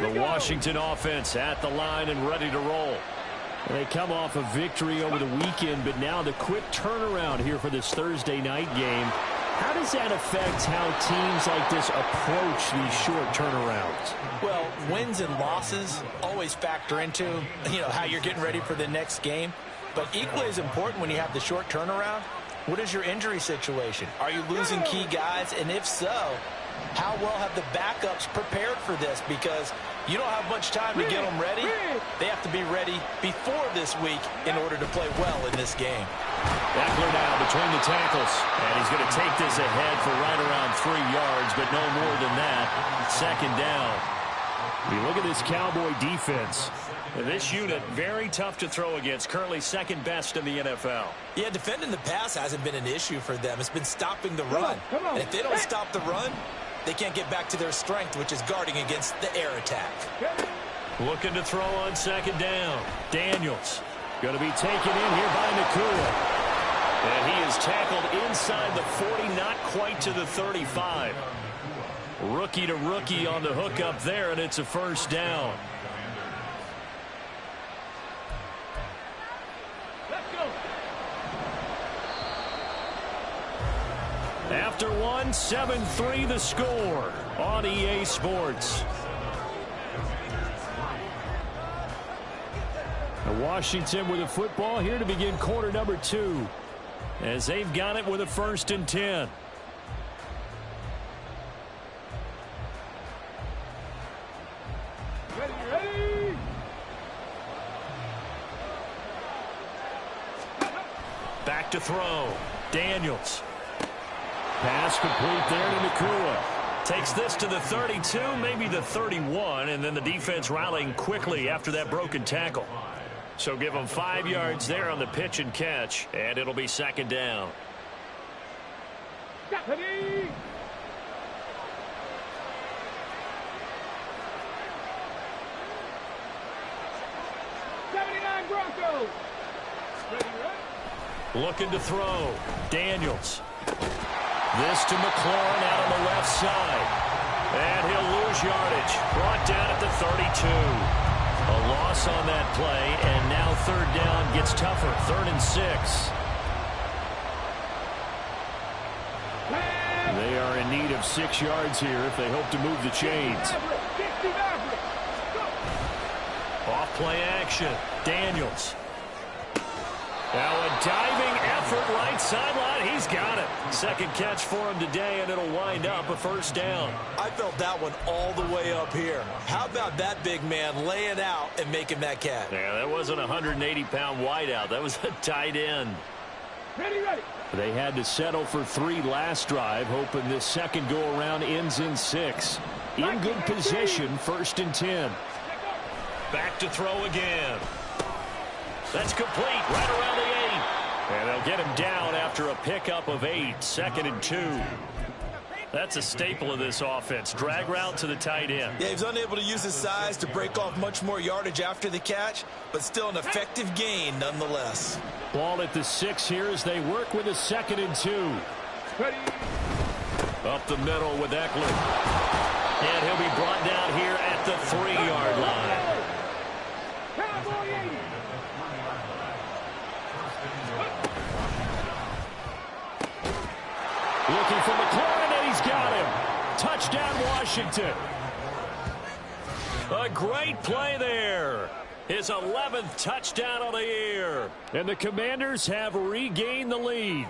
The Washington offense at the line and ready to roll. They come off a victory over the weekend, but now the quick turnaround here for this Thursday night game. How does that affect how teams like this approach these short turnarounds? Well, wins and losses always factor into, how you're getting ready for the next game. But equally as important when you have the short turnaround, what is your injury situation? Are you losing key guys? And if so, how well have the backups prepared for this? Because you don't have much time to get them ready. They have to be ready before this week in order to play well in this game. Eckler now between the tackles. And he's going to take this ahead for right around 3 yards, but no more than that. Second down. You look at this Cowboy defense. And this unit, very tough to throw against. Currently second best in the NFL. Yeah, defending the pass hasn't been an issue for them. It's been stopping the run. And if they don't stop the run, they can't get back to their strength, which is guarding against the air attack. Looking to throw on second down. Daniels going to be taken in here by Nakua. And he is tackled inside the 40, not quite to the 35. Rookie to rookie on the hook up there, and it's a first down. After one, 7-3 the score on EA Sports. Washington with a football here to begin quarter number 2. As they've got it with a 1st and 10. Ready. Back to throw. Daniels. Pass complete there to Nakua. Takes this to the 32, maybe the 31, and then the defense rallying quickly after that broken tackle. So give them 5 yards there on the pitch and catch, and it'll be second down. Ready. Broncos. Ready. Looking to throw. Daniels. This to McLaurin out on the left side. And he'll lose yardage. Brought down at the 32. A loss on that play, and now third down gets tougher. 3rd and 6. They are in need of 6 yards here if they hope to move the chains. Off play action. Daniels. Now a diving effort right sideline. He's got it. Second catch for him today, and it'll wind up a first down. I felt that one all the way up here. How about that big man laying out and making that catch? Yeah, that wasn't a 180-pound wideout. That was a tight end. Ready. They had to settle for 3 last drive, hoping this second go-around ends in 6. In good position, 1st and 10. Back to throw again. That's complete right around the 8. And they'll get him down after a pickup of 8. 2nd and 2. That's a staple of this offense. Drag route to the tight end. Yeah, he was unable to use his size to break off much more yardage after the catch, but still an effective gain nonetheless. Ball at the 6 here as they work with a 2nd and 2. Ready. Up the middle with Eckler. And he'll be brought down here at the 3-yard line. Cowboy 80. Looking for McLaurin, and he's got him. Touchdown, Washington. A great play there. His 11th touchdown of the year. And the Commanders have regained the lead.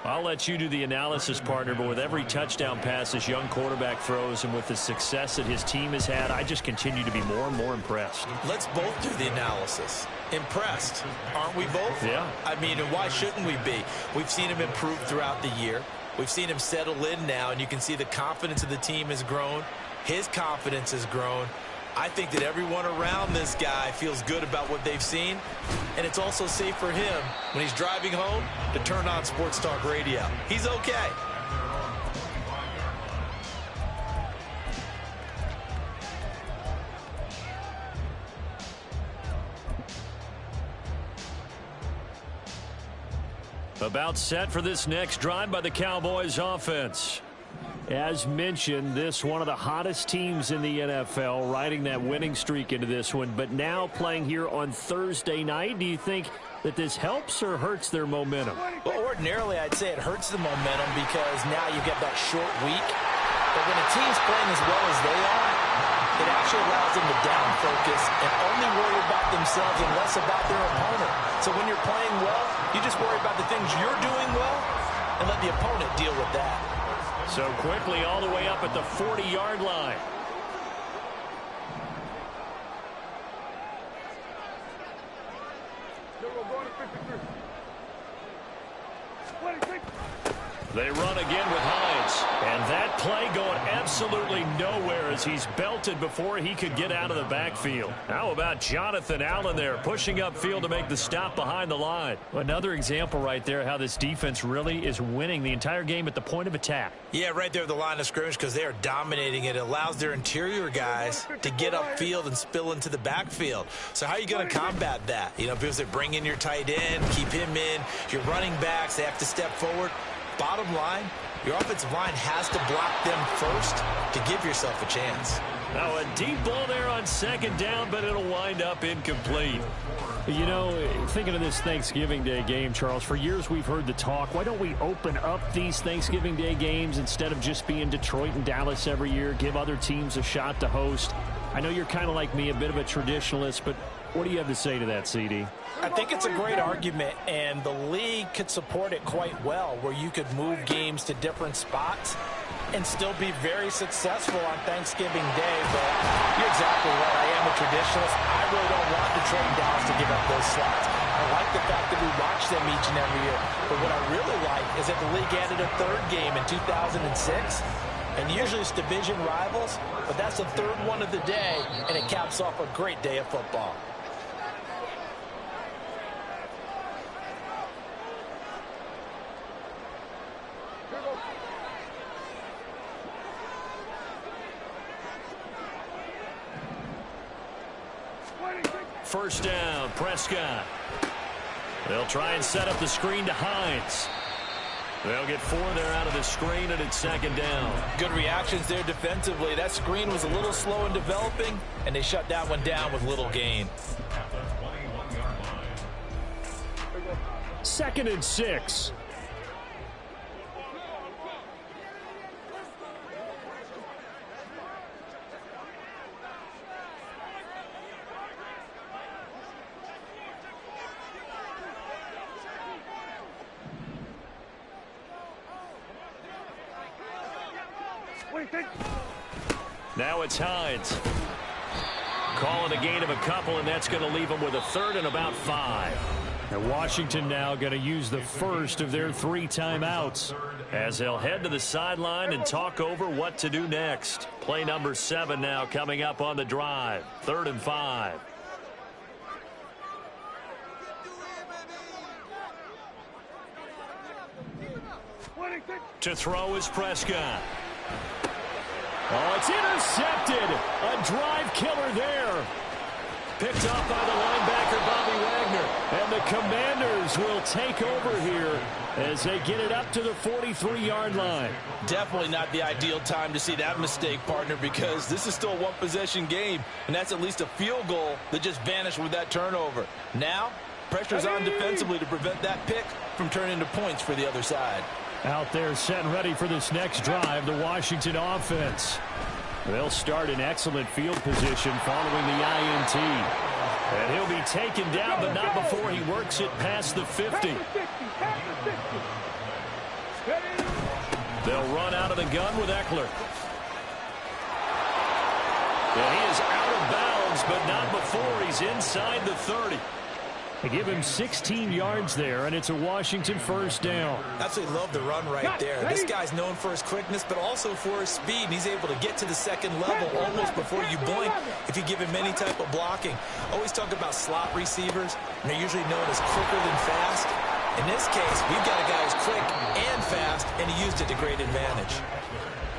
I'll let you do the analysis, partner, but with every touchdown pass this young quarterback throws and with the success that his team has had, I just continue to be more and more impressed. Let's both do the analysis. Impressed, aren't we both? Yeah. I mean, and why shouldn't we be? We've seen him improve throughout the year. We've seen him settle in now, and you can see the confidence of the team has grown. His confidence has grown. I think that everyone around this guy feels good about what they've seen, and it's also safe for him when he's driving home to turn on Sports Talk Radio. He's okay. About set for this next drive by the Cowboys offense. As mentioned, this one of the hottest teams in the NFL, riding that winning streak into this one, but now playing here on Thursday night. Do you think that this helps or hurts their momentum? Well, ordinarily, I'd say it hurts the momentum because now you get that short week. But when a team's playing as well as they are, it actually allows them to down focus and only worry about themselves and less about their opponent. So when you're playing well, you just worry about the things you're doing well and let the opponent deal with that. So quickly all the way up at the 40-yard line. They run again with Hines. And that play going absolutely nowhere as he's belted before he could get out of the backfield. How about Jonathan Allen there pushing upfield to make the stop behind the line? Another example right there how this defense really is winning the entire game at the point of attack. Yeah, right there at the line of scrimmage because they are dominating it. It allows their interior guys to get upfield and spill into the backfield. So how are you going to combat that? You know, because they bring in your tight end, keep him in. Your running backs, they have to step forward. Bottom line, your offensive line has to block them first to give yourself a chance. Now a deep ball there on second down, but it'll wind up incomplete. You know, thinking of this Thanksgiving Day game, Charles, for years we've heard the talk, why don't we open up these Thanksgiving Day games instead of just being Detroit and Dallas every year, give other teams a shot to host? I know you're kind of like me, a bit of a traditionalist, but what do you have to say to that, CD? I think it's a great argument, and the league could support it quite well, where you could move games to different spots and still be very successful on Thanksgiving Day. But you're exactly right. I am a traditionalist. I really don't want Detroit and Dallas to give up those slots. I like the fact that we watch them each and every year. But what I really like is that the league added a third game in 2006. And usually it's division rivals, but that's the third one of the day, and it caps off a great day of football. First down, Prescott. They'll try and set up the screen to Hines. They'll get 4 there out of the screen, and it's second down. Good reactions there defensively. That screen was a little slow in developing, and they shut that one down with little gain. 2nd and 6. Now it's Hines. Calling a gain of a couple, and that's going to leave them with a 3rd and about 5. And Washington now going to use the first of their 3 timeouts as they'll head to the sideline and talk over what to do next. Play number 7 now coming up on the drive. 3rd and 5. To throw is Prescott. Oh, it's intercepted. A drive killer there. Picked off by the linebacker, Bobby Wagner. And the Commanders will take over here as they get it up to the 43-yard line. Definitely not the ideal time to see that mistake, partner, because this is still a one-possession game, and that's at least a field goal that just vanished with that turnover. Now, pressure's on defensively to prevent that pick from turning into points for the other side. Out there set and ready for this next drive, the Washington offense. They'll start in excellent field position following the INT. And he'll be taken down, but not before he works it past the 50. They'll run out of the gun with Eckler. And he is out of bounds, but not before he's inside the 30. They give him 16 yards there, and it's a Washington first down. Absolutely love the run right there. This guy's known for his quickness, but also for his speed. And he's able to get to the second level almost before you blink if you give him any type of blocking. Always talk about slot receivers, and they're usually known as quicker than fast. In this case, we've got a guy who's quick and fast, and he used it to great advantage.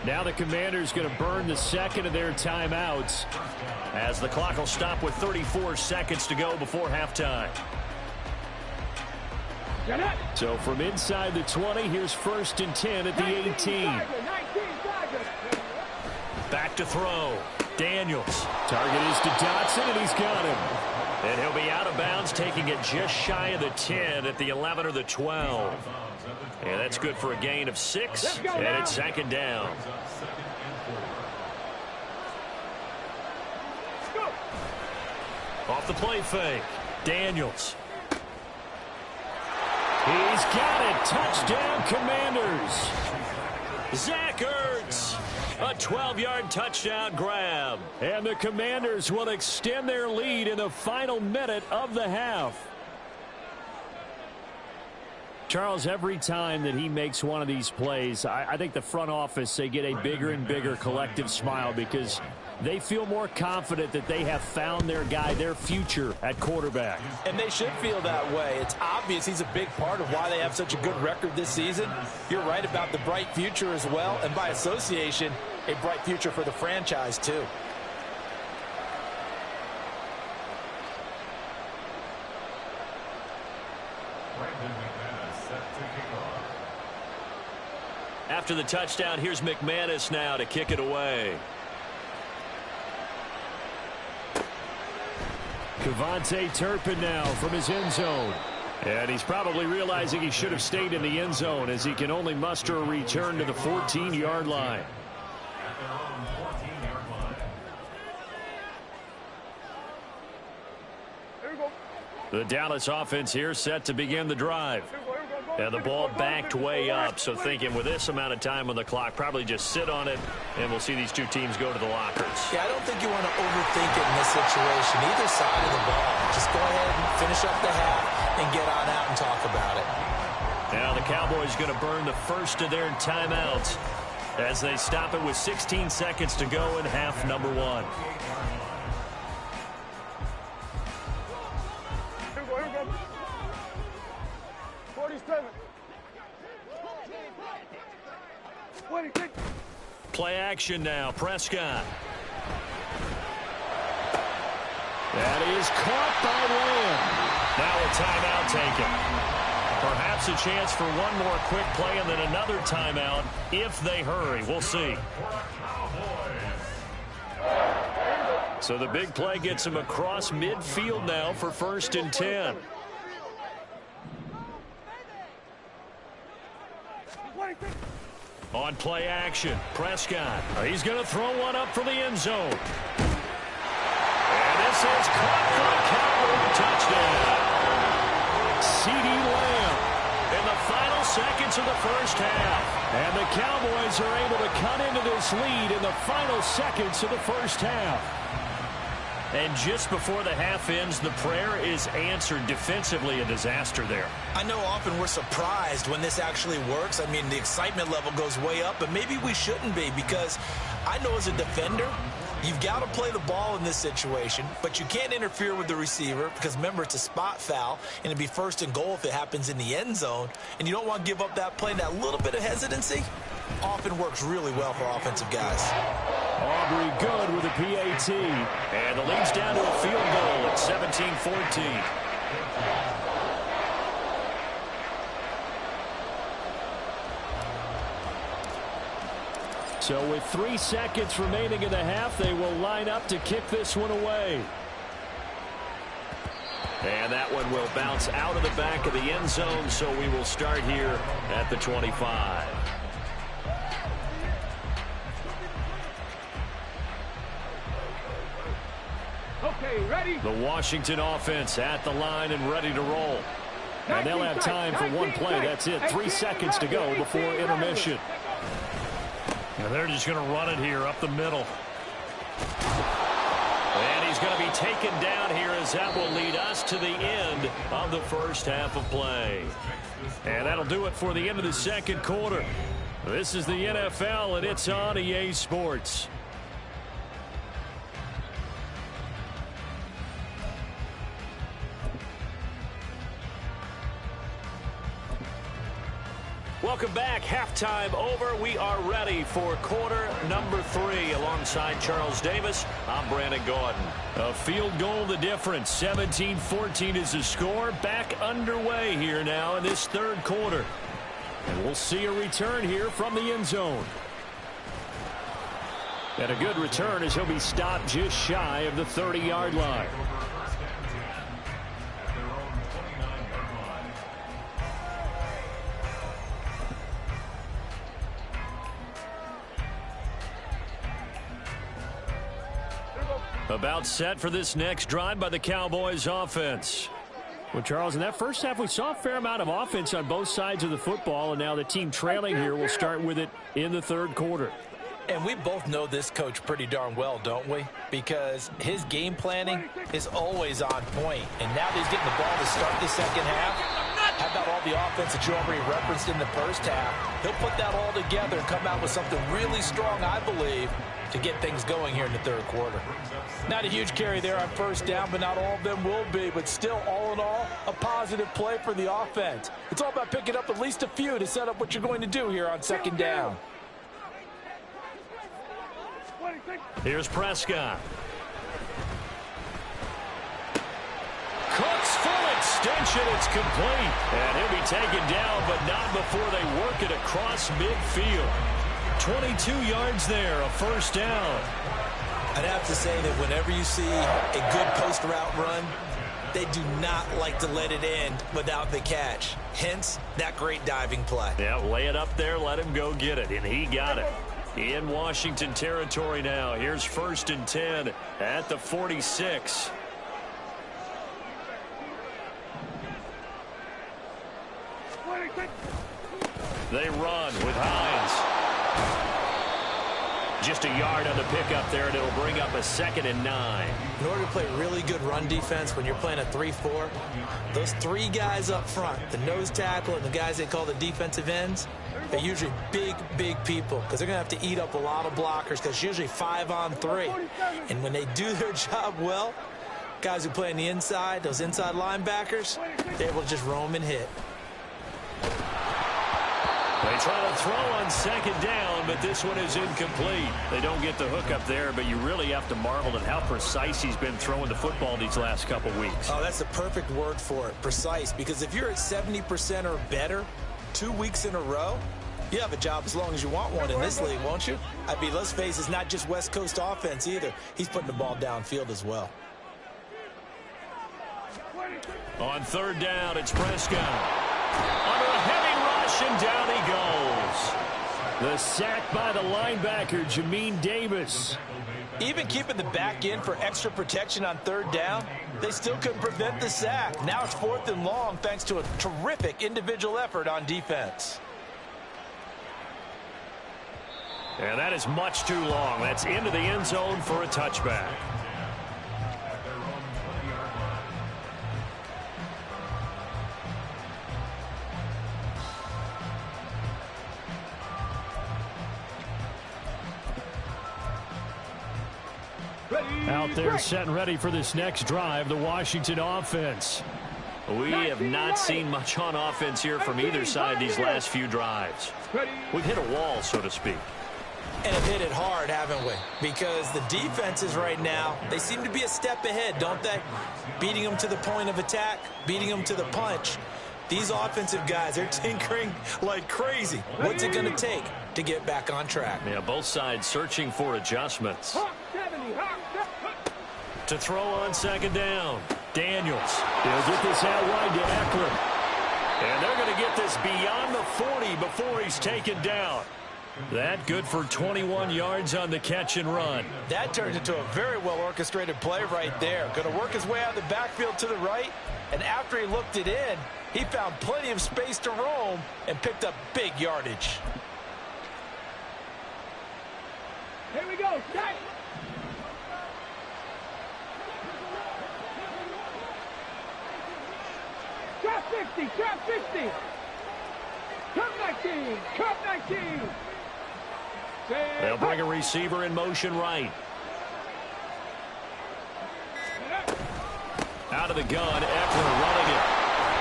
Now the Commanders going to burn the second of their timeouts as the clock will stop with 34 seconds to go before halftime. So from inside the 20, here's 1st and 10 at the 18. Back to throw. Daniels. Target is to Dotson, and he's got him. And he'll be out of bounds, taking it just shy of the 10 at the 11 or the 12. And that's good for a gain of 6, and it's second down. Off the play fake. Daniels. He's got it. Touchdown, Commanders. Zach Ertz. A 12-yard touchdown grab. And the Commanders will extend their lead in the final minute of the half. Charles, every time that he makes one of these plays, I think the front office, they get a bigger and bigger collective smile because they feel more confident that they have found their guy, their future at quarterback. And they should feel that way. It's obvious he's a big part of why they have such a good record this season. You're right about the bright future as well, and by association, a bright future for the franchise too. After the touchdown, here's McManus now to kick it away. Kevontae Turpin now from his end zone. And he's probably realizing he should have stayed in the end zone as he can only muster a return to the 14-yard line. The Dallas offense here set to begin the drive. And the ball backed way up, so thinking with this amount of time on the clock, probably just sit on it, and we'll see these two teams go to the lockers. Yeah, I don't think you want to overthink it in this situation. Either side of the ball. Just go ahead and finish up the half and get on out and talk about it. Now the Cowboys going to burn the first of their timeouts as they stop it with 16 seconds to go in half number 1. Play action now. Prescott. That is caught by Lamb. Now a timeout taken. Perhaps a chance for one more quick play and then another timeout if they hurry. We'll see. So the big play gets him across midfield now for 1st and 10. On play action, Prescott. He's going to throw one up for the end zone. And this is caught for a Cowboy touchdown. CeeDee Lamb in the final seconds of the first half. And the Cowboys are able to cut into this lead in the final seconds of the first half. And just before the half ends, the prayer is answered defensively. A disaster there. I know often we're surprised when this actually works. I mean, the excitement level goes way up, but maybe we shouldn't be because I know as a defender, you've got to play the ball in this situation, but you can't interfere with the receiver because, remember, it's a spot foul, and it'd be 1st and goal if it happens in the end zone, and you don't want to give up that play. That little bit of hesitancy often works really well for offensive guys. Aubrey good with a PAT. And the lead's down to a field goal at 17-14. So with 3 seconds remaining in the half, they will line up to kick this one away. And that one will bounce out of the back of the end zone, so we will start here at the 25. Okay, ready? The Washington offense at the line and ready to roll. And they'll have time for one play. That's it. 3 seconds to go before intermission. And they're just going to run it here up the middle. And he's going to be taken down here as that will lead us to the end of the first half of play. And that'll do it for the end of the second quarter. This is the NFL, and it's on EA Sports. Welcome back. Halftime over. We are ready for quarter number 3. Alongside Charles Davis, I'm Brandon Gordon. A field goal the difference. 17-14 is the score. Back underway here now in this third quarter. And we'll see a return here from the end zone. And a good return as he'll be stopped just shy of the 30-yard line. About set for this next drive by the Cowboys offense. Well, Charles, in that first half, we saw a fair amount of offense on both sides of the football, and now the team trailing here will start with it in the third quarter. And we both know this coach pretty darn well, don't we? Because his game planning is always on point. And now that he's getting the ball to start the second half, how about all the offense that you already referenced in the first half? He'll put that all together and come out with something really strong, I believe, to get things going here in the third quarter. Not a huge carry there on first down, but not all of them will be. But still, all in all, a positive play for the offense. It's all about picking up at least a few to set up what you're going to do here on second down. Here's Prescott. Cooks full extension. It's complete. And he'll be taken down, but not before they work it across midfield. 22 yards there, a first down. I'd have to say that whenever you see a good post route run, they do not like to let it end without the catch. Hence, that great diving play. Yeah, lay it up there, let him go get it, and he got it. In Washington territory now. Here's 1st and 10 at the 46. They run with Hines. Just a yard on the pickup there, and it'll bring up a 2nd and 9. In order to play really good run defense when you're playing a 3-4, those three guys up front, the nose tackle and the guys they call the defensive ends, they're usually big, big people because they're going to have to eat up a lot of blockers because it's usually 5-on-3. And when they do their job well, guys who play on the inside, those inside linebackers, they're able to just roam and hit. They try to throw on 2nd down, but this one is incomplete. They don't get the hook up there, but you really have to marvel at how precise he's been throwing the football these last couple weeks. Oh, that's the perfect word for it, precise, because if you're at 70% or better 2 weeks in a row, you have a job as long as you want one in this league, won't you? I mean, let's face it, it's not just West Coast offense either. He's putting the ball downfield as well. On 3rd down, it's Prescott. Under a heavy rush, and down he goes. The sack by the linebacker, Jamin Davis. Even keeping the back end for extra protection on 3rd down, they still couldn't prevent the sack. Now it's 4th and long thanks to a terrific individual effort on defense. And that is much too long. That's into the end zone for a touchback. Out there set and ready for this next drive, the Washington offense. We have not seen much on offense here from either side these last few drives. We've hit a wall, so to speak. And have hit it hard, haven't we? Because the defenses right now, they seem to be a step ahead, don't they? Beating them to the point of attack, beating them to the punch. These offensive guys, they're tinkering like crazy. What's it going to take to get back on track? Yeah, both sides searching for adjustments. To throw on 2nd down, Daniels. He'll get this out wide to Eckler. And they're going to get this beyond the 40 before he's taken down. That good for 21 yards on the catch and run. That turned into a very well-orchestrated play right there. Going to work his way out of the backfield to the right. And after he looked it in, he found plenty of space to roam and picked up big yardage. Here we go. Set. Trap 50. Trap 50. Trap 19. Trap 19. They'll bring a receiver in motion right. Out of the gun, Eckler running it.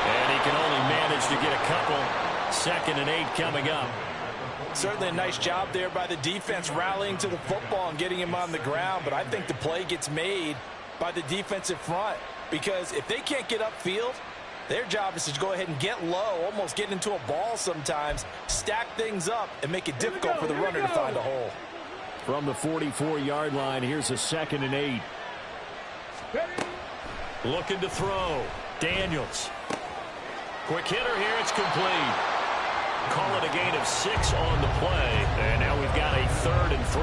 And he can only manage to get a couple. 2nd and 8 coming up. Certainly a nice job there by the defense rallying to the football and getting him on the ground. But I think the play gets made by the defensive front. Because if they can't get upfield, their job is to go ahead and get low, almost get into a ball sometimes, stack things up, and make it difficult for the runner to find a hole. From the 44-yard line, here's a 2nd and 8. Looking to throw. Daniels. Quick hitter here. It's complete. Call it a gain of 6 on the play. And now we've got a 3rd and 3.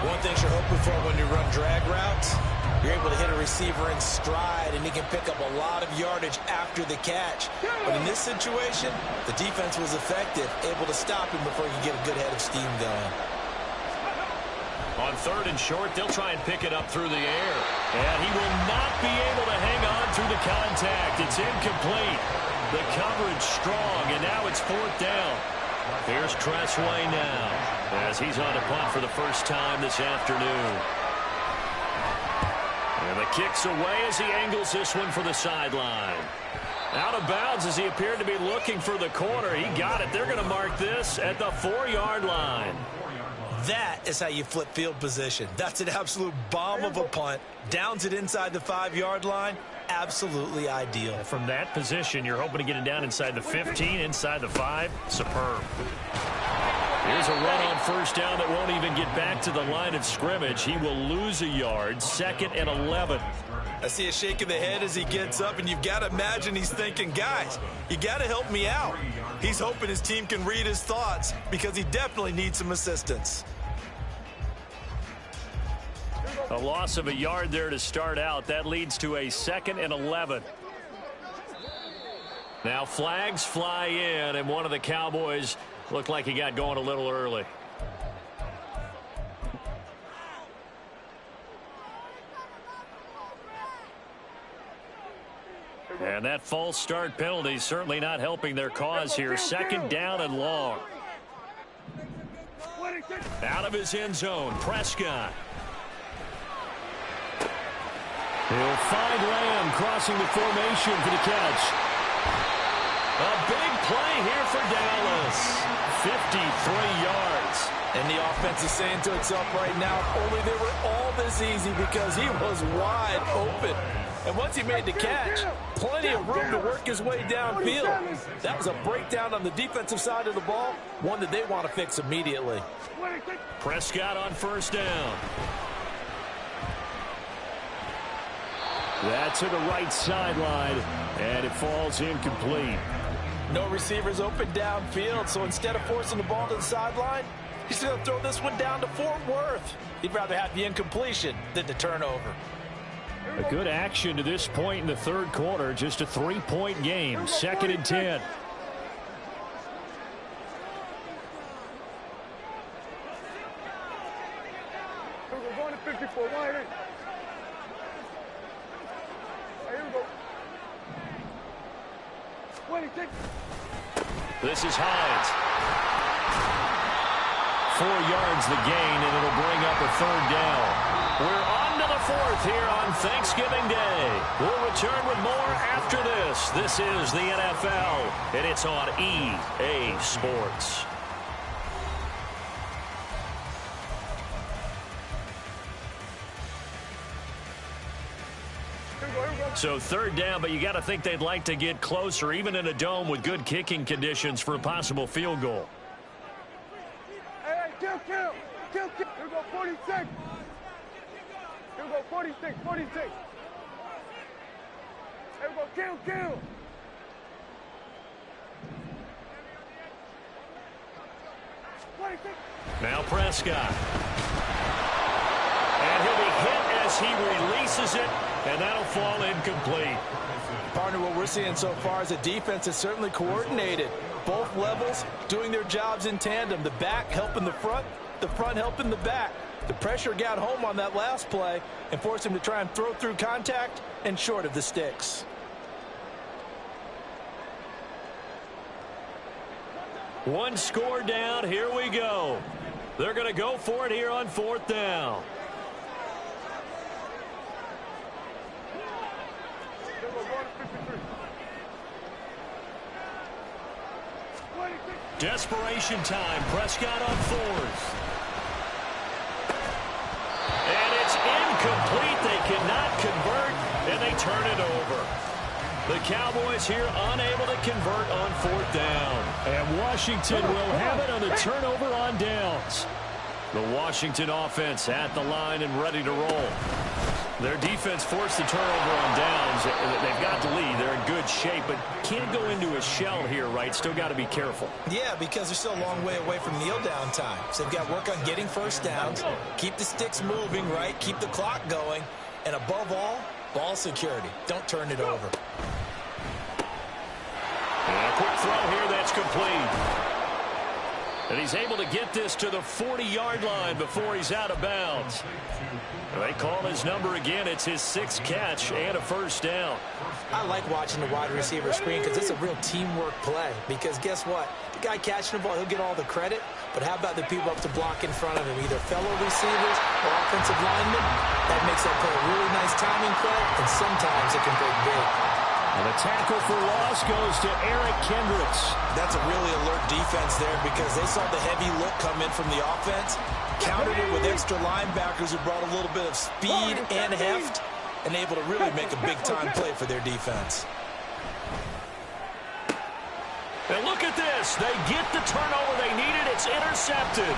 One thing you're hoping for when you run drag routes, you're able to hit a receiver in stride, and he can pick up a lot of yardage after the catch. But in this situation, the defense was effective, able to stop him before he could get a good head of steam going. On 3rd and short, they'll try and pick it up through the air. And he will not be able to hang on through the contact. It's incomplete. The coverage strong, and now it's 4th down. Here's Tressway now, as he's on a punt for the first time this afternoon. And the kick's away as he angles this one for the sideline. Out of bounds as he appeared to be looking for the corner. He got it. They're going to mark this at the 4-yard line. That is how you flip field position. That's an absolute bomb of a punt. Downs it inside the 5-yard line. Absolutely ideal. From that position, you're hoping to get it down inside the 15, inside the 5. Superb. Here's a run on 1st down that won't even get back to the line of scrimmage. He will lose a yard. 2nd and 11. I see a shake of the head as he gets up, and you've got to imagine he's thinking, guys, you got to help me out. He's hoping his team can read his thoughts because he definitely needs some assistance. A loss of a yard there to start out. That leads to a 2nd and 11. Now flags fly in, and one of the Cowboys looked like he got going a little early. And that false start penalty certainly not helping their cause here. 2nd down and long. Out of his end zone, Prescott. He'll find Lamb crossing the formation for the catch. A big play here for Dallas. 53 yards. And the offense is saying to itself right now, only they were all this easy because he was wide open. And once he made the catch, plenty of room to work his way downfield. That was a breakdown on the defensive side of the ball, one that they want to fix immediately. Prescott on 1st down. That's to the right sideline, and it falls incomplete. No receivers open downfield, so instead of forcing the ball to the sideline, he's going to throw this one down to Fort Worth. He'd rather have the incompletion than the turnover. A good action to this point in the 3rd quarter. Just a 3-point game. 2nd and 10. We're going to 54. Here we go. 26. This is Hines. 4 yards the gain, and it'll bring up a 3rd down. We're on to the 4th here on Thanksgiving Day. We'll return with more after this. This is the NFL, and it's on EA Sports. So 3rd down, but you got to think they'd like to get closer, even in a dome with good kicking conditions for a possible field goal. Hey, kill. Here we go, 46. Here we go, 46. Here we go, kill. Now Prescott. And he'll be hit as he releases it, and that'll fall incomplete. Partner, what we're seeing so far is the defense is certainly coordinated. Both levels doing their jobs in tandem. The back helping the front helping the back. The pressure got home on that last play and forced him to try and throw through contact and short of the sticks. One score down. Here we go. They're going to go for it here on 4th down. Desperation time. Prescott on 4th. And it's incomplete. They cannot convert, and they turn it over. The Cowboys here unable to convert on 4th down. And Washington will have it on the turnover on downs. The Washington offense at the line and ready to roll. Their defense forced the turnover on downs. They've got the lead. They're in good shape, but can't go into a shell here, right? Still got to be careful. Yeah, because they're still a long way away from kneel down time. So they've got to work on getting first downs, keep the sticks moving, right? Keep the clock going. And above all, ball security. Don't turn it over. And a quick throw here that's complete. And he's able to get this to the 40-yard line before he's out of bounds. They call his number again. It's his 6th catch and a first down. I like watching the wide receiver screen because it's a real teamwork play. Because guess what? The guy catching the ball, he'll get all the credit. But how about the people up to block in front of him, either fellow receivers or offensive linemen? That makes that play a really nice timing play, and sometimes it can break big. And the tackle for loss goes to Eric Kendricks. That's a really alert defense there because they saw the heavy look come in from the offense, countered it with extra linebackers who brought a little bit of speed and heft, and able to really make a big-time play for their defense. And look at this. They get the turnover they needed. It's intercepted.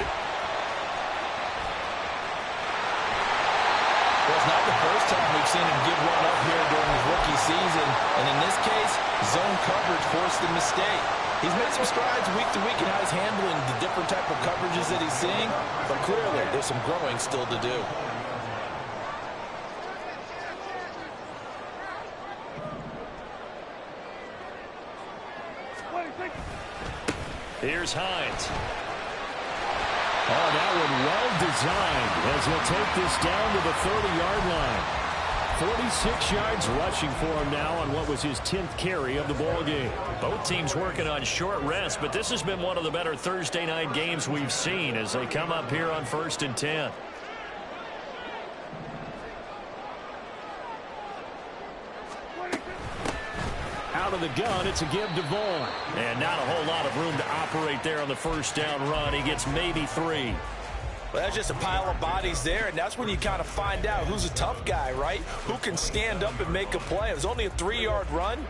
Well, it's not the first time we've seen him give one up here during his rookie season. And in this case, zone coverage forced the mistake. He's made some strides week to week in how he's handling the different type of coverages that he's seeing. But clearly, there's some growing still to do. Here's Hines. Oh, that one well designed as he'll take this down to the 30-yard line. 46 yards rushing for him now on what was his 10th carry of the ball game. Both teams working on short rest, but this has been one of the better Thursday night games we've seen as they come up here on 1st and 10. Out of the gun, it's a give to Vaughn. And not a whole lot of room to operate there on the first down run. He gets maybe 3. Well, that's just a pile of bodies there, and that's when you kind of find out who's a tough guy, right? Who can stand up and make a play. It was only a 3-yard run,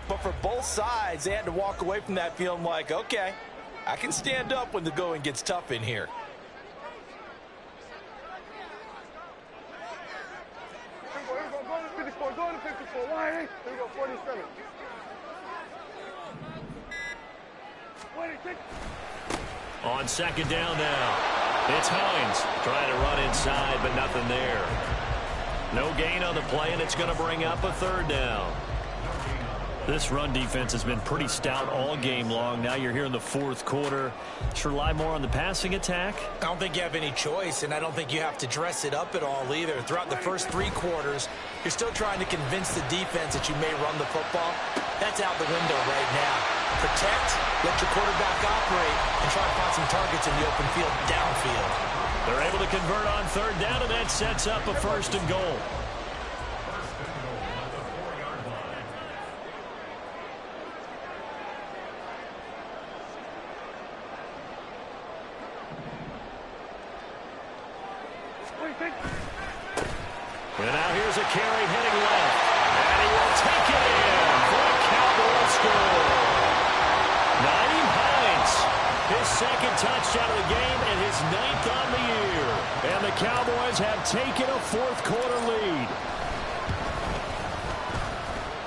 but for both sides, they had to walk away from that feeling like, okay, I can stand up when the going gets tough in here. Go to 54. Line, here we go, 47. 26. On second down now, it's Hines trying to run inside, but nothing there. No gain on the play, and it's going to bring up a 3rd down. This run defense has been pretty stout all game long. Now you're here in the 4th quarter. Should rely more on the passing attack? I don't think you have any choice, and I don't think you have to dress it up at all either. Throughout the first 3 quarters, you're still trying to convince the defense that you may run the football. That's out the window right now. Protect, let your quarterback operate, and try to find some targets in the open field downfield. They're able to convert on 3rd down, and that sets up a 1st and goal. And now here's a carry heading left. And he will take it in for a Cowboys score. Naeem Hines, his 2nd touchdown of the game and his 9th on the year. And the Cowboys have taken a 4th quarter lead.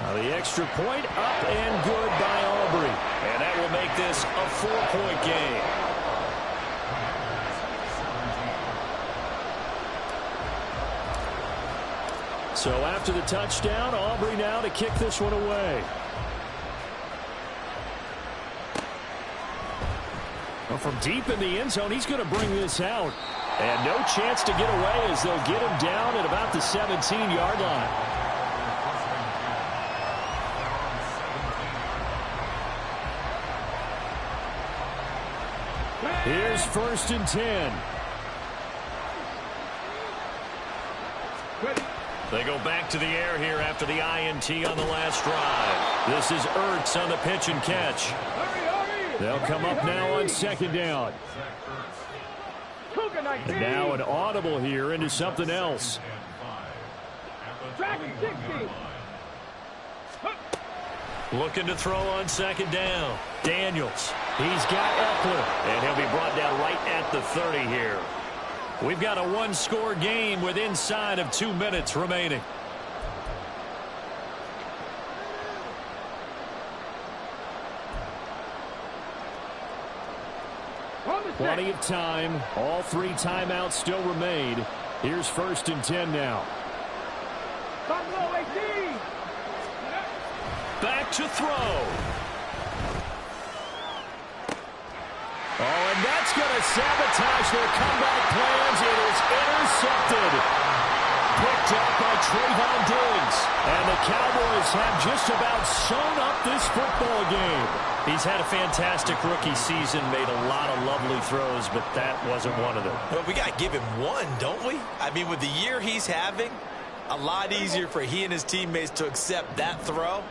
Now the extra point up and good by Aubrey. And that will make this a 4-point game. So after the touchdown, Aubrey now to kick this one away. Well, from deep in the end zone, he's going to bring this out. And no chance to get away as they'll get him down at about the 17-yard line. Here's 1st and 10. They go back to the air here after the INT on the last drive. This is Ertz on the pitch and catch. They'll come up now on 2nd down. And now an audible here into something else. Looking to throw on 2nd down. Daniels. He's got Eckler. And he'll be brought down right at the 30 here. We've got a one-score game with inside of 2 minutes remaining. Plenty of time. All 3 timeouts still remain. Here's 1st and 10 now. Back to throw. Oh, and that's going to sabotage their comeback plans. It is intercepted. Picked up by Trayvon Diggs. And the Cowboys have just about sewn up this football game. He's had a fantastic rookie season, made a lot of lovely throws, but that wasn't one of them. Well, we got to give him one, don't we? I mean, with the year he's having, a lot easier for he and his teammates to accept that throw,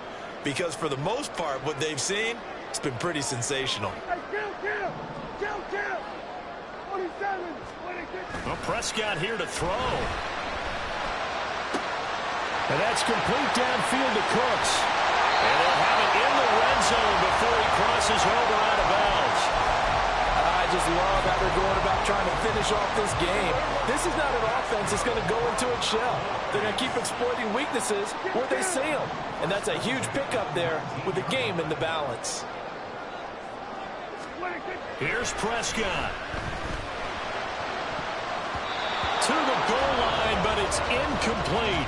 because for the most part, what they've seen, it's been pretty sensational. Well, Prescott here to throw. And that's complete downfield to Cooks. And they'll have it in the red zone before he crosses over out of bounds. I just love how they're going about trying to finish off this game. This is not an offense that's going to go into its shell. They're going to keep exploiting weaknesses where they see them. And that's a huge pickup there with the game in the balance. Here's Prescott. To the goal line, but it's incomplete.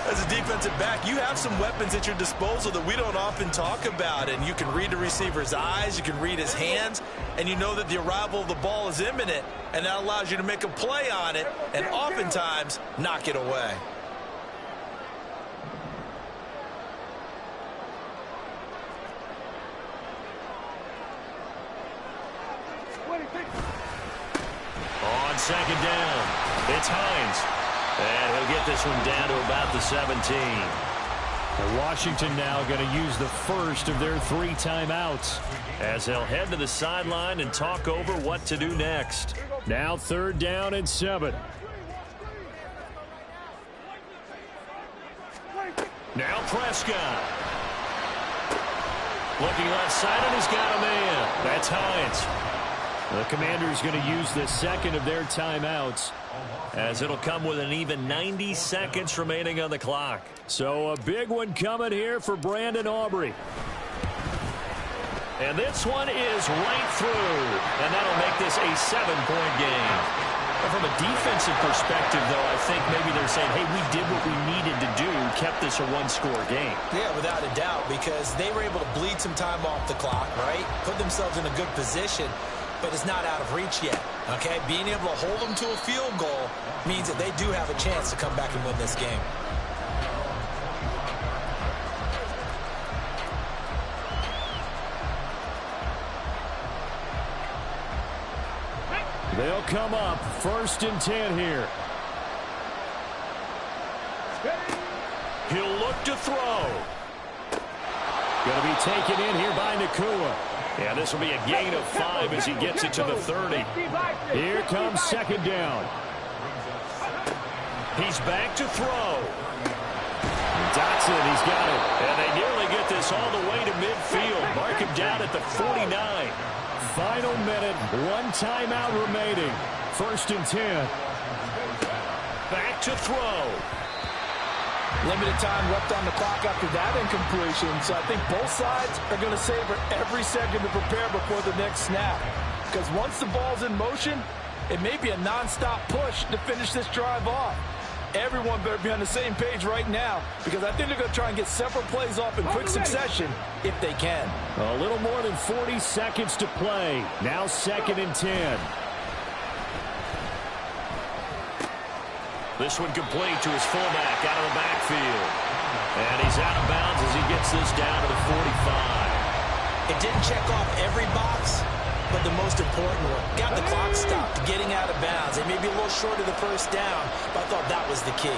As a defensive back, you have some weapons at your disposal that we don't often talk about. And you can read the receiver's eyes, you can read his hands, and you know that the arrival of the ball is imminent. And that allows you to make a play on it and oftentimes knock it away. On 2nd down, it's Hines. And he'll get this one down to about the 17. And Washington now going to use the first of their 3 timeouts as they'll head to the sideline and talk over what to do next. Now 3rd down and 7. Now Prescott. Looking left side, and he's got a man. That's Hines. The Commanders going to use the 2nd of their timeouts, as it'll come with an even 90 seconds remaining on the clock. So a big one coming here for Brandon Aubrey. And this one is right through, and that'll make this a 7-point game. And from a defensive perspective, though, I think maybe they're saying, hey, we did what we needed to do, kept this a one-score game. Yeah, without a doubt, because they were able to bleed some time off the clock, right? Put themselves in a good position, but it's not out of reach yet, okay? Being able to hold them to a field goal means that they do have a chance to come back and win this game. They'll come up 1st and 10 here. He'll look to throw. Going to be taken in here by Nakua. Yeah, this will be a gain of 5 as he gets it to the 30. Here comes 2nd down. He's back to throw. Dotson, he's got it. And they nearly get this all the way to midfield. Mark him down at the 49. Final minute, 1 timeout remaining. 1st and 10. Back to throw. Limited time left on the clock after that incompletion, so I think both sides are going to savor every second to prepare before the next snap. Because once the ball's in motion, it may be a nonstop push to finish this drive off. Everyone better be on the same page right now, because I think they're going to try and get several plays off in quick succession if they can. A little more than 40 seconds to play. Now 2nd and 10. This one complete to his fullback out of the backfield. And he's out of bounds as he gets this down to the 45. It didn't check off every box, but the most important one. Got the clock stopped, getting out of bounds. It may be a little short of the 1st down, but I thought that was the key.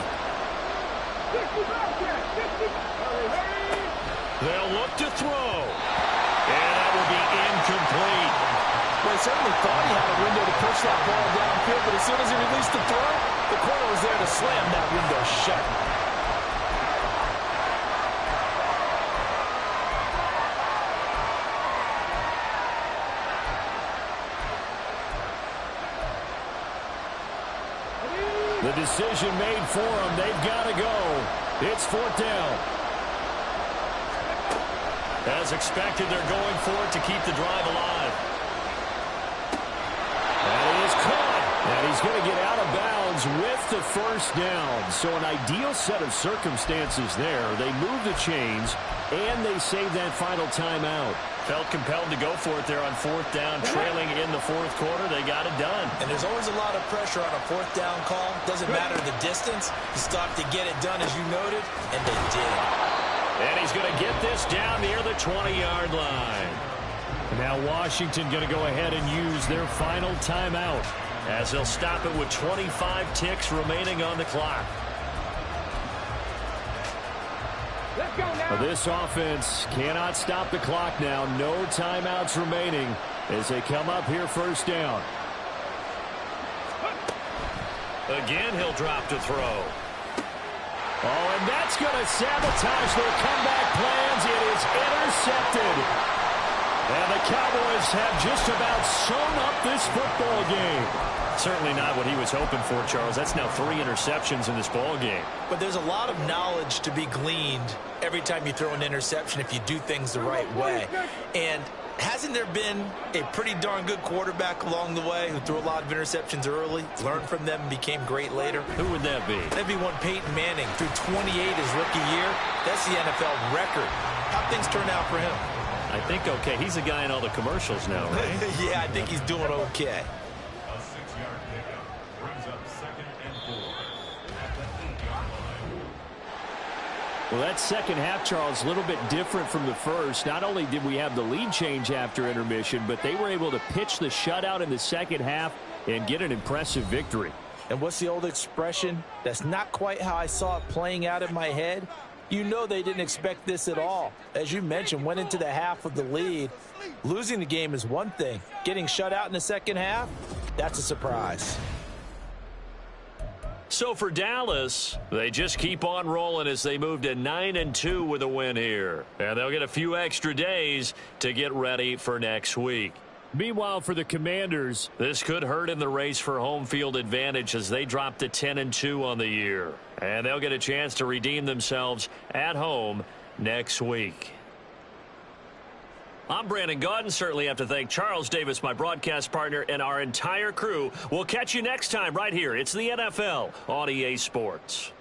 They'll look to throw. And that will be incomplete. Well, he certainly thought he had a window to push that ball downfield, but as soon as he released the throw, the corner was there to slam that window shut. The decision made for them. They've got to go. It's 4th down. As expected, they're going for it to keep the drive alive. And it is caught. And he's going to get out of bounds with the 1st down. So an ideal set of circumstances there. They move the chains, and they save that final timeout. Felt compelled to go for it there on 4th down, trailing in the 4th quarter. They got it done. And there's always a lot of pressure on a 4th down call. Doesn't matter the distance. You still have to get it done, as you noted, and they did. And he's going to get this down near the 20-yard line. Now Washington going to go ahead and use their final timeout, as they'll stop it with 25 ticks remaining on the clock. Let's go now. This offense cannot stop the clock now. No timeouts remaining as they come up here 1st down. Again, he'll drop to throw. Oh, and that's going to sabotage their comeback plans. It is intercepted. And the Cowboys have just about sewn up this football game. Certainly not what he was hoping for, Charles. That's now 3 interceptions in this ball game. But there's a lot of knowledge to be gleaned every time you throw an interception if you do things the right way. And hasn't there been a pretty darn good quarterback along the way who threw a lot of interceptions early, learned from them, and became great later? Who would that be? That'd be one Peyton Manning threw 28 his rookie year. That's the NFL record. How'd things turn out for him? I think okay. He's a guy in all the commercials now, right? Yeah, I think he's doing okay. A 6-yard pickup brings up 2nd and 4 at the 8-yard line. Well, that second half, Charles, a little bit different from the first. Not only did we have the lead change after intermission, but they were able to pitch the shutout in the second half and get an impressive victory. And what's the old expression? That's not quite how I saw it playing out in my head. You know they didn't expect this at all. As you mentioned, went into the half with the lead. Losing the game is one thing. Getting shut out in the second half, that's a surprise. So for Dallas, they just keep on rolling as they move to 9-2 with a win here. And they'll get a few extra days to get ready for next week. Meanwhile, for the Commanders, this could hurt in the race for home field advantage as they drop to 10-2 on the year. And they'll get a chance to redeem themselves at home next week. I'm Brandon Gaudin. Certainly have to thank Charles Davis, my broadcast partner, and our entire crew. We'll catch you next time right here. It's the NFL on EA Sports.